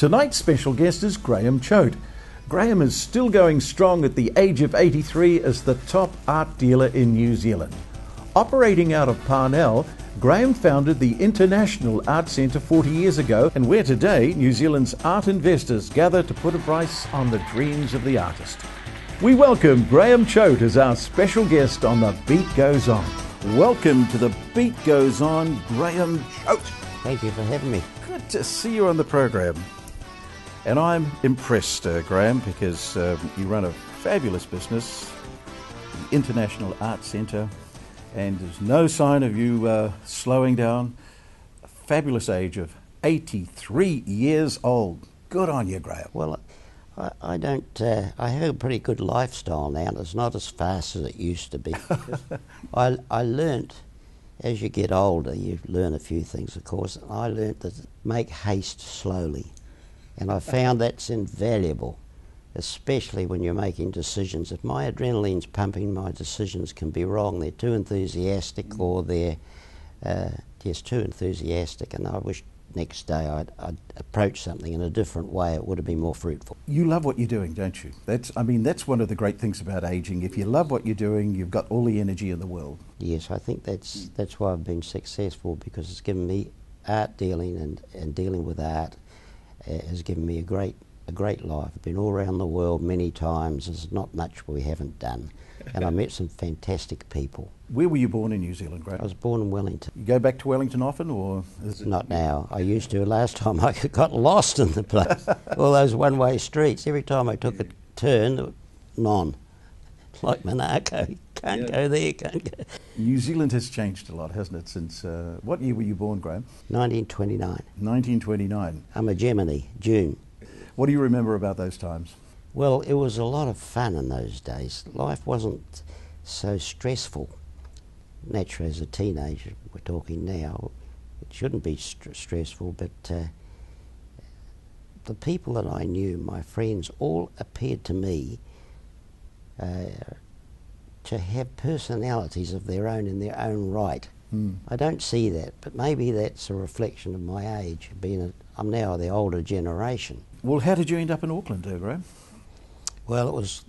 Tonight's special guest is Grahame Chote. Grahame is still going strong at the age of 83 as the top art dealer in New Zealand. Operating out of Parnell, Grahame founded the International Art Centre 40 years ago, and where today New Zealand's art investors gather to put a price on the dreams of the artist. We welcome Grahame Chote as our special guest on The Beat Goes On. Welcome to The Beat Goes On, Grahame Chote. Thank you for having me. Good to see you on the program. And I'm impressed, Grahame, because you run a fabulous business, the International Art Centre, and there's no sign of you slowing down. A fabulous age of 83 years old. Good on you, Grahame. Well, I don't. I have a pretty good lifestyle now. It's not as fast as it used to be. I learnt, as you get older, you learn a few things, of course. I learnt that make haste slowly. And I found that's invaluable, especially when you're making decisions. If my adrenaline's pumping, my decisions can be wrong. They're too enthusiastic, or they're just too enthusiastic, and I wish next day I'd approach something in a different way. It would have been more fruitful. You love what you're doing, don't you? That's one of the great things about aging. If you love what you're doing, you've got all the energy in the world. Yes, I think that's why I've been successful, because it's given me art dealing, and dealing with art has given me a great life. I've been all around the world many times. There's not much we haven't done. And I met some fantastic people. Where were you born in New Zealand, Grahame? I was born in Wellington. You go back to Wellington often, or? Not now. I used to. Last time I got lost in the place. All those one-way streets. Every time I took a turn, none. Like Monaco. Can't go there, can't go. New Zealand has changed a lot, hasn't it, since... what year were you born, Grahame? 1929. 1929. I'm a Gemini, June. What do you remember about those times? Well, it was a lot of fun in those days. Life wasn't so stressful. Naturally, as a teenager, we're talking now, it shouldn't be stressful, but the people that I knew, my friends, all appeared to me to have personalities of their own in their own right. I don't see that, but maybe that's a reflection of my age. I'm now the older generation. Well, how did you end up in Auckland, Grahame? Well, it was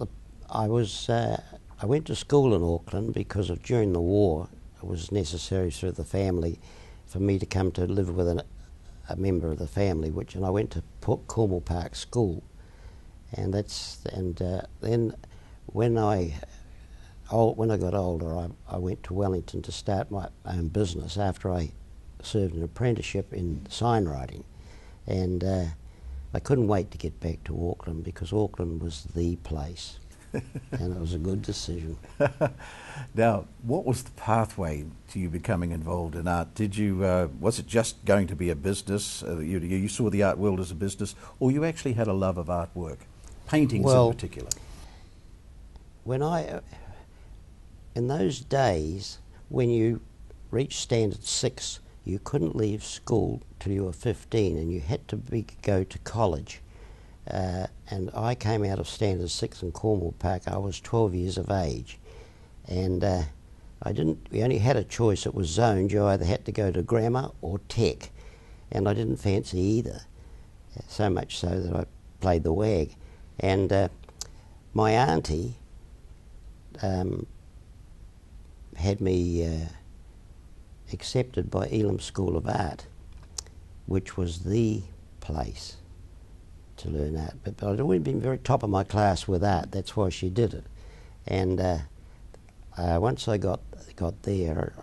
I went to school in Auckland because during the war it was necessary through the family for me to come to live with a member of the family, and I went to Cornwall Park School, and then when I got older, I went to Wellington to start my own business after I served an apprenticeship in sign writing, and I couldn't wait to get back to Auckland, because Auckland was the place, and it was a good decision. Now, what was the pathway to you becoming involved in art? Did you was it just going to be a business? You saw the art world as a business, or you actually had a love of artwork, paintings in particular? In those days, when you reached Standard 6, you couldn't leave school till you were 15, and you had to go to college. And I came out of Standard 6 in Cornwall Park. I was 12 years of age, and we only had a choice. It was zoned. You either had to go to grammar or tech, and I didn't fancy either, so much so that I played the wag. And my auntie had me accepted by Elam School of Art, which was the place to learn art. But I'd always been very top of my class with art. That's why she did it. And once I got there,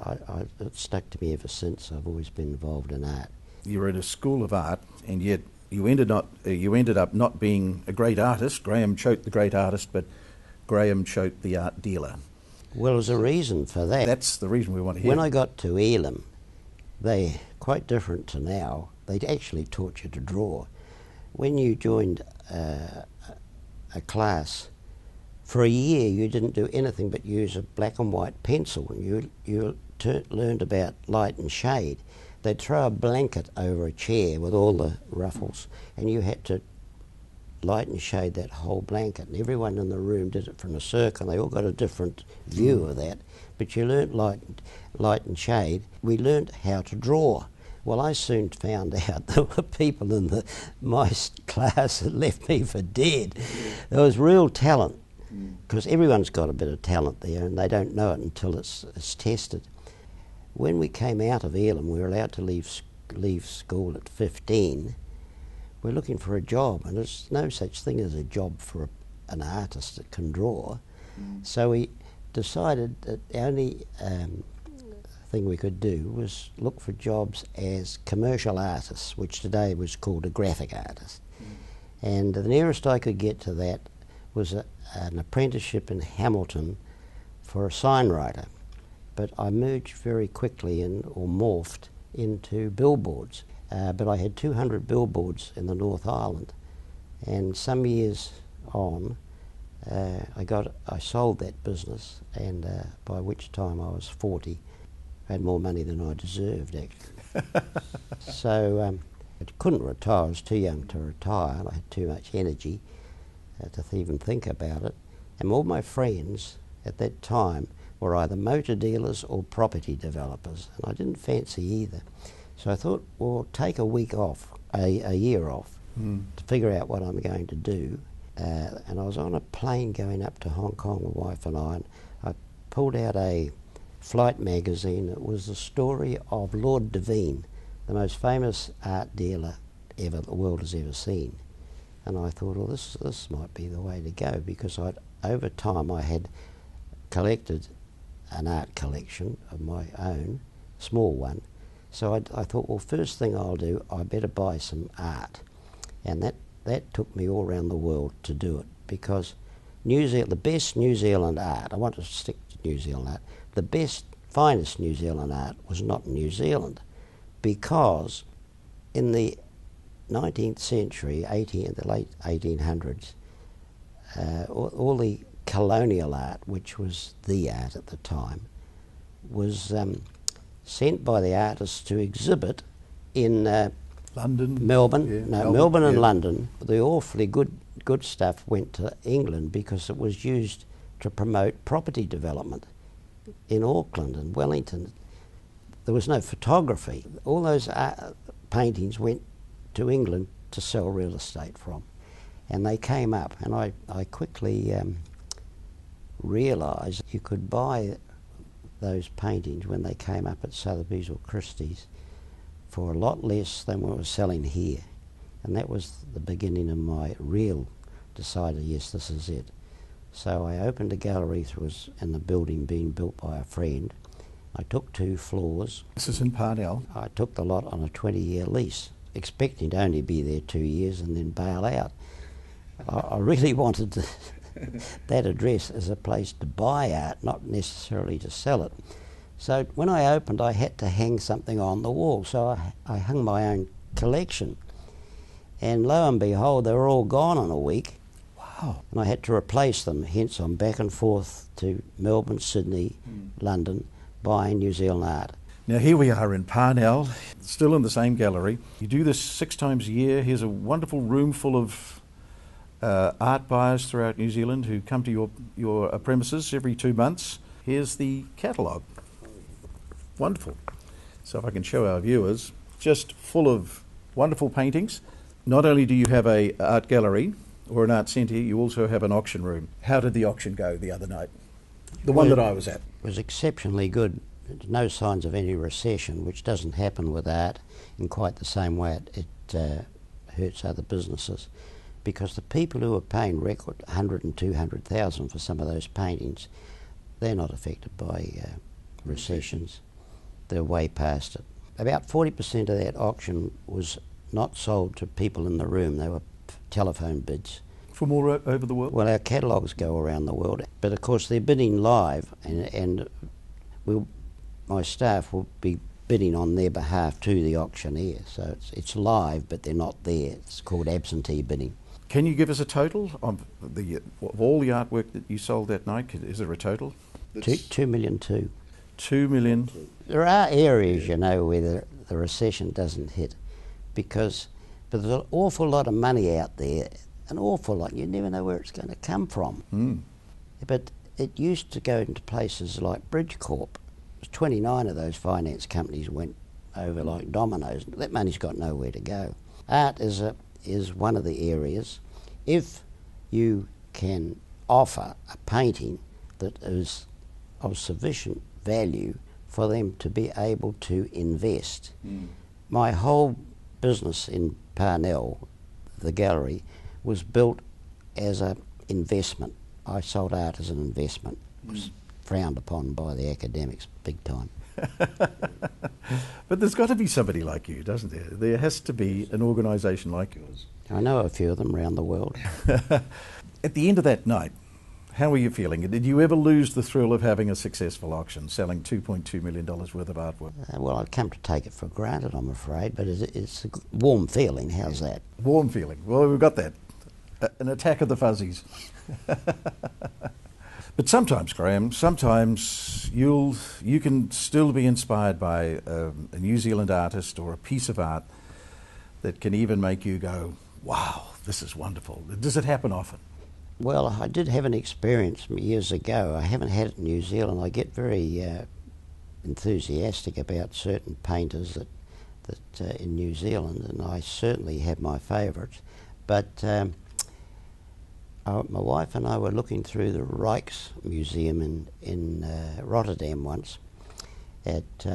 it stuck to me ever since. I've always been involved in art. You were at a school of art, and yet you ended up not being a great artist, Grahame Chote the great artist, but Grahame Chote the art dealer. Well, there's a reason for that. That's the reason we want to hear. When I got to Elam, they're quite different to now. They actually taught you to draw. When you joined a class, for a year you didn't do anything but use a black and white pencil. You learned about light and shade. They'd throw a blanket over a chair with all the ruffles, and you had to light and shade that whole blanket, and everyone in the room did it from a circle. They all got a different view of that, but you learnt light and shade. We learnt how to draw. Well, I soon found out there were people in my class that left me for dead. There was real talent, because everyone's got a bit of talent there and they don't know it until it's tested. When we came out of Elam, we were allowed to leave school at 15. We're looking for a job, and there's no such thing as a job for an artist that can draw. So we decided that the only thing we could do was look for jobs as commercial artists, which today was called a graphic artist. And the nearest I could get to that was an apprenticeship in Hamilton for a sign writer. But I merged very quickly or morphed into billboards. But I had 200 billboards in the North Island, and some years on I sold that business, and by which time I was 40. I had more money than I deserved, actually. So I couldn't retire. I was too young to retire. I had too much energy to even think about it. And all my friends at that time were either motor dealers or property developers, and I didn't fancy either. So I thought, well, take a week off, a year off, to figure out what I'm going to do. And I was on a plane going up to Hong Kong, my wife and I pulled out a flight magazine. It was the story of Lord Devine, the most famous art dealer the world has ever seen. And I thought, well, this might be the way to go, because over time I had collected an art collection of my own, small one. So I thought, well, first thing I'll do, I better buy some art. And that took me all around the world to do it, because the best New Zealand art, I want to stick to New Zealand art, the best, finest New Zealand art was not in New Zealand, because in the 19th century, the late 1800s, all the colonial art, which was the art at the time, was sent by the artists to exhibit in London, Melbourne, Melbourne and London. The awfully good stuff went to England because it was used to promote property development in Auckland and Wellington. There was no photography. All those paintings went to England to sell real estate from, and they came up, and I quickly realised you could buy those paintings when they came up at Sotheby's or Christie's for a lot less than we were selling here. And that was the beginning of my real decided, yes, this is it. So I opened a gallery that was in the building being built by a friend. I took 2 floors. This is in Parnell. I took the lot on a 20-year lease, expecting to only be there 2 years and then bail out. I really wanted that address as a place to buy art, not necessarily to sell it. So when I opened, I had to hang something on the wall, so I hung my own collection. And lo and behold, they were all gone in a week. Wow. And I had to replace them, hence I'm back and forth to Melbourne, Sydney, London, buying New Zealand art. Now here we are in Parnell, still in the same gallery. You do this 6 times a year. Here's a wonderful room full of art buyers throughout New Zealand who come to your premises every 2 months. Here's the catalogue. Wonderful. So if I can show our viewers, just full of wonderful paintings. Not only do you have an art gallery or an art centre, you also have an auction room. How did the auction go the other night? The one that I was at. It was exceptionally good. There's no signs of any recession, which doesn't happen with art in quite the same way it hurts other businesses. Because the people who are paying record 100 and 200,000 for some of those paintings, they're not affected by recessions. They're way past it. About 40% of that auction was not sold to people in the room. They were telephone bids. From all over the world? Well, our catalogues go around the world, but of course they're bidding live, and my staff will be bidding on their behalf to the auctioneer. So it's live, but they're not there. It's called absentee bidding. Can you give us a total of all the artwork that you sold that night? Is there a total? 2 million. 2 million. There are areas, you know, where the recession doesn't hit, but there's an awful lot of money out there, an awful lot. You never know where it's going to come from. But it used to go into places like Bridgecorp. 29 of those finance companies went over like dominoes. That money's got nowhere to go. Art is one of the areas. If you can offer a painting that is of sufficient value for them to be able to invest. My whole business in Parnell, the gallery, was built as an investment. I sold art as an investment. It was frowned upon by the academics big time. But there's got to be somebody like you, doesn't there? There has to be an organisation like yours. I know a few of them around the world. At the end of that night, how were you feeling? Did you ever lose the thrill of having a successful auction, selling $2.2 million worth of artwork? Well, I've come to take it for granted, I'm afraid, but it's a warm feeling. How's that? Warm feeling. Well, we've got that. An attack of the fuzzies. But sometimes, Grahame, sometimes you can still be inspired by a New Zealand artist or a piece of art that can even make you go, wow, this is wonderful. Does it happen often? Well, I did have an experience years ago. I haven't had it in New Zealand. I get very enthusiastic about certain painters that in New Zealand, and I certainly have my favourites. But my wife and I were looking through the Rijksmuseum in Rotterdam once at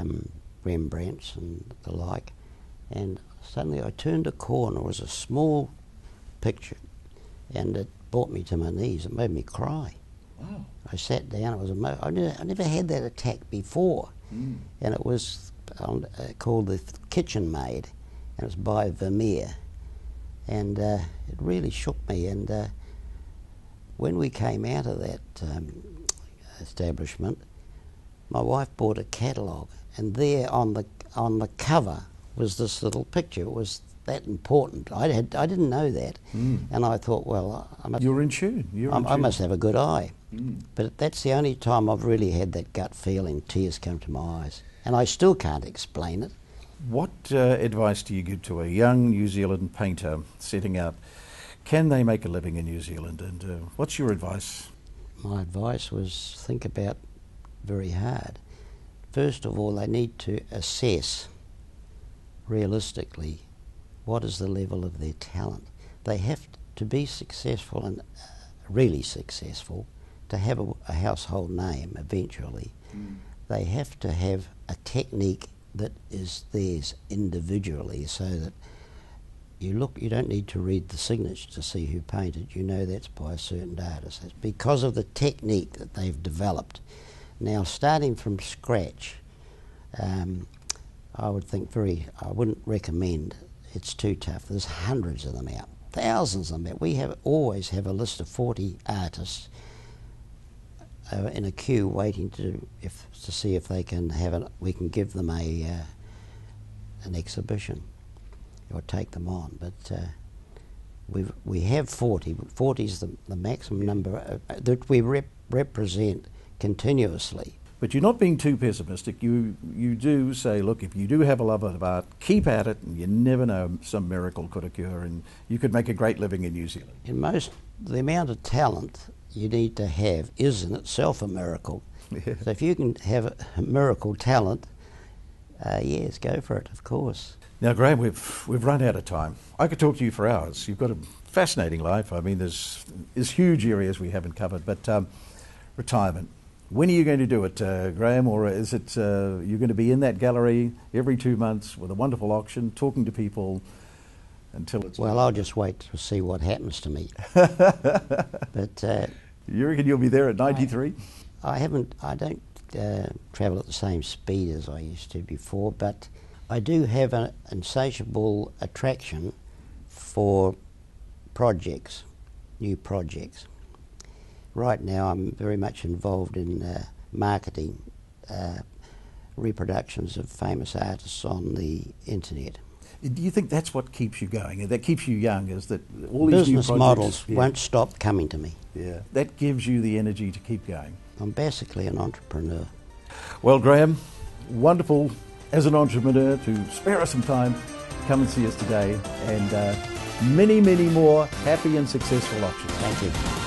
Rembrandt's and the like, and suddenly I turned a corner. It was a small picture, and it brought me to my knees. It made me cry. Wow. I sat down. It was I never had that attack before, and it was called The Kitchen Maid, and it was by Vermeer, and it really shook me. And when we came out of that establishment, my wife bought a catalogue, and there on the cover was this little picture. It was that important. I didn't know that, and I thought, well, You're in tune. I must have a good eye. But that's the only time I've really had that gut feeling. Tears come to my eyes, and I still can't explain it. What advice do you give to a young New Zealand painter setting out? Can they make a living in New Zealand, and what's your advice? My advice was think about very hard. First of all, they need to assess realistically what is the level of their talent. They have to be successful and really successful to have a household name eventually. They have to have a technique that is theirs individually, so that you don't need to read the signature to see who painted. You know that's by a certain artist. It's because of the technique that they've developed. Now, starting from scratch, I wouldn't recommend. It's too tough. There's hundreds of them out, thousands of them out. We always have a list of 40 artists in a queue waiting to see if they can we can give them an exhibition or take them on. But we have 40. 40 is the maximum number that we represent continuously. But you're not being too pessimistic. You do say, look, if you do have a love of art, keep at it, and you never know, some miracle could occur, and you could make a great living in New Zealand. The amount of talent you need to have is in itself a miracle. Yeah. So if you can have a miracle talent, yes, go for it, of course. Now, Grahame, we've run out of time. I could talk to you for hours. You've got a fascinating life. I mean, there's huge areas we haven't covered, but retirement. When are you going to do it, Grahame, or is it you're going to be in that gallery every 2 months with a wonderful auction, talking to people until it's... Well, I'll just wait to see what happens to me. But you reckon you'll be there at 93? I don't travel at the same speed as I used to before, but I do have an insatiable attraction for projects, new projects. Right now I'm very much involved in marketing reproductions of famous artists on the internet. Do you think that's what keeps you going, that keeps you young, is that all these business new projects, models won't stop coming to me? Yeah, that gives you the energy to keep going. I'm basically an entrepreneur. Well, Grahame, wonderful as an entrepreneur to spare us some time, come and see us today, and many, many more happy and successful auctions. Thank you.